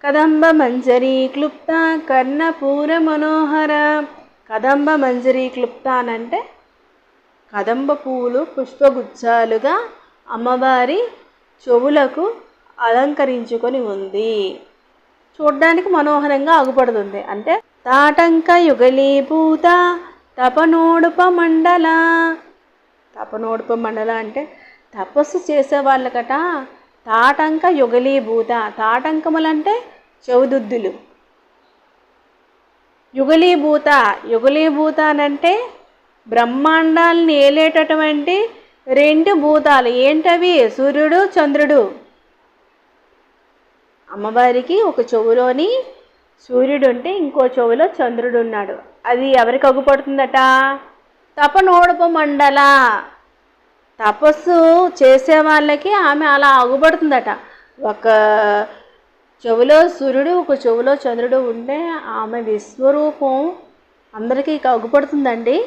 కదంబ మంజరీ క్లుప్త కర్ణపూర మనోహర. కదంబ మంజరీ క్లుప్త అనంటే కదంబ పువ్వులు పుష్పగుచ్చాలుగా అమ్మవారి చెవులకు అలంకరించుకొని ఉంది. చూడ్డానికి మనోహరంగా అగుపడుతుంది. అంటే తాటంక యుగలీభూత తపనోడుప మండల. తపనోడుప మండల అంటే తపస్సు చేసే వాళ్ళకట తాటంక యుగలీభూత. తాటంకములంటే చెవుదుద్దులు. యుగలీభూత యుగలీభూత అనంటే బ్రహ్మాండాలను ఏలేటటువంటి రెండు భూతాలు. ఏంటవి? సూర్యుడు చంద్రుడు. అమ్మవారికి ఒక చెవులోని సూర్యుడు ఉంటే ఇంకో చెవులో చంద్రుడు ఉన్నాడు. అది ఎవరికి అగుపడుతుందట? తపనోడుప మండల. తపస్సు చేసే వాళ్ళకి ఆమె అలా అగుపడుతుందట. ఒక చెవులో సూర్యుడు ఒక చెవులో చంద్రుడు ఉంటే ఆమె విశ్వరూపం అందరికీ అగుపడుతుందండి.